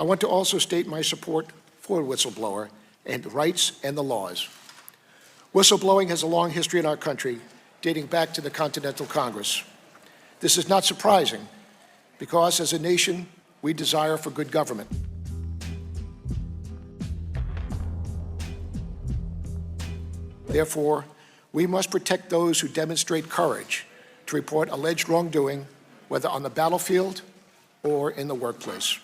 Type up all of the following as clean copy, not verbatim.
want to also state my support for whistleblower and the rights and the laws. Whistleblowing has a long history in our country, dating back to the Continental Congress. This is not surprising, because as a nation, we desire for good government. Therefore, we must protect those who demonstrate courage to report alleged wrongdoing, whether on the battlefield or in the workplace.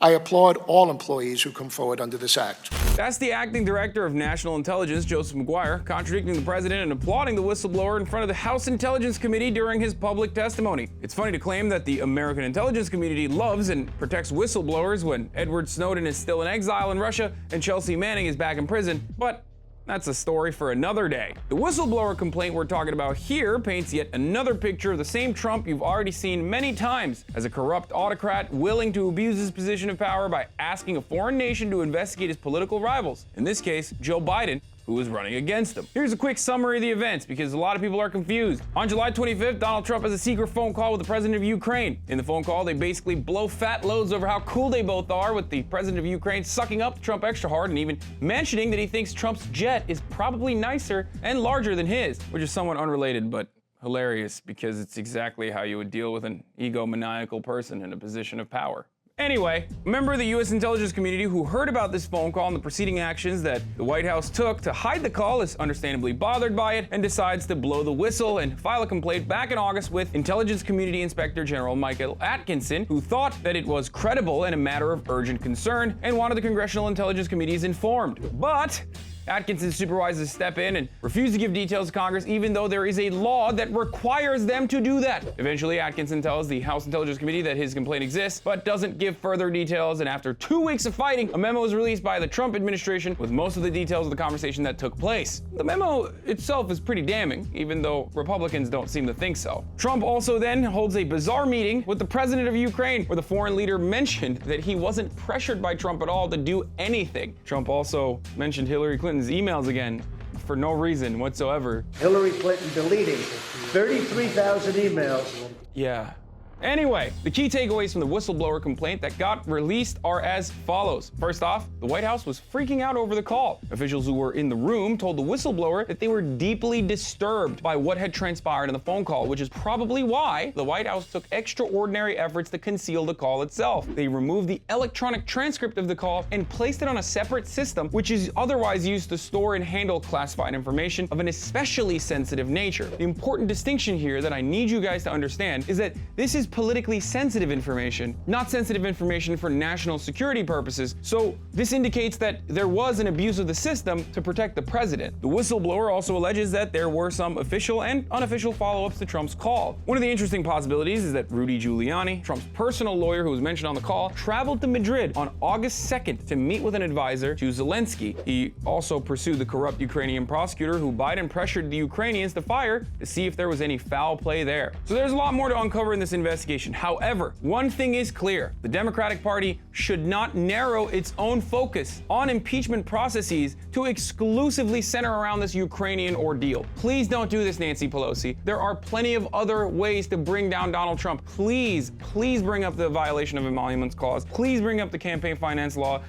I applaud all employees who come forward under this act. That's the acting director of National Intelligence, Joseph McGuire, contradicting the president and applauding the whistleblower in front of the House Intelligence Committee during his public testimony. It's funny to claim that the American intelligence community loves and protects whistleblowers when Edward Snowden is still in exile in Russia and Chelsea Manning is back in prison, but that's a story for another day. The whistleblower complaint we're talking about here paints yet another picture of the same Trump you've already seen many times as a corrupt autocrat willing to abuse his position of power by asking a foreign nation to investigate his political rivals, in this case, Joe Biden, who was running against him. Here's a quick summary of the events because a lot of people are confused. On July 25th, Donald Trump has a secret phone call with the president of Ukraine. In the phone call, they basically blow fat loads over how cool they both are, with the president of Ukraine sucking up Trump extra hard and even mentioning that he thinks Trump's jet is probably nicer and larger than his, which is somewhat unrelated but hilarious because it's exactly how you would deal with an egomaniacal person in a position of power. Anyway, a member of the U.S. intelligence community who heard about this phone call and the preceding actions that the White House took to hide the call is understandably bothered by it and decides to blow the whistle and file a complaint back in August with Intelligence Community Inspector General Michael Atkinson, who thought that it was credible and a matter of urgent concern and wanted the Congressional Intelligence Committees informed. But Atkinson's supervisors step in and refuse to give details to Congress, even though there is a law that requires them to do that. Eventually, Atkinson tells the House Intelligence Committee that his complaint exists, but doesn't give further details, and after 2 weeks of fighting, a memo is released by the Trump administration with most of the details of the conversation that took place. The memo itself is pretty damning, even though Republicans don't seem to think so. Trump also then holds a bizarre meeting with the president of Ukraine, where the foreign leader mentioned that he wasn't pressured by Trump at all to do anything. Trump also mentioned Hillary Clinton's emails again for no reason whatsoever. Hillary Clinton deleting 33,000 emails. Yeah. Anyway, the key takeaways from the whistleblower complaint that got released are as follows. First off, the White House was freaking out over the call. Officials who were in the room told the whistleblower that they were deeply disturbed by what had transpired in the phone call, which is probably why the White House took extraordinary efforts to conceal the call itself. They removed the electronic transcript of the call and placed it on a separate system, which is otherwise used to store and handle classified information of an especially sensitive nature. The important distinction here that I need you guys to understand is that this is politically sensitive information, not sensitive information for national security purposes. So this indicates that there was an abuse of the system to protect the president. The whistleblower also alleges that there were some official and unofficial follow-ups to Trump's call. One of the interesting possibilities is that Rudy Giuliani, Trump's personal lawyer who was mentioned on the call, traveled to Madrid on August 2nd to meet with an advisor to Zelensky. He also pursued the corrupt Ukrainian prosecutor who Biden pressured the Ukrainians to fire to see if there was any foul play there. So there's a lot more to uncover in this investigation. However, one thing is clear: the Democratic Party should not narrow its own focus on impeachment processes to exclusively center around this Ukrainian ordeal. Please don't do this, Nancy Pelosi. There are plenty of other ways to bring down Donald Trump. Please bring up the violation of emoluments clause. Please bring up the campaign finance law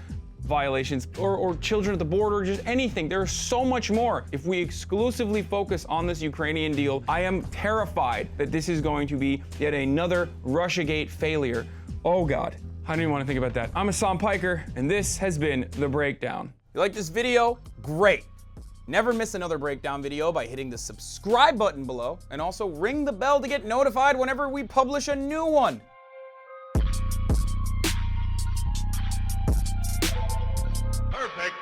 violations or children at the border, just anything. There's so much more. If we exclusively focus on this Ukrainian deal, I am terrified that this is going to be yet another Russiagate failure. Oh God, I don't even want to think about that. I'm Hasan Piker, and this has been The Breakdown. You like this video? Great. Never miss another breakdown video by hitting the subscribe button below, and also ring the bell to get notified whenever we publish a new one. Perfect.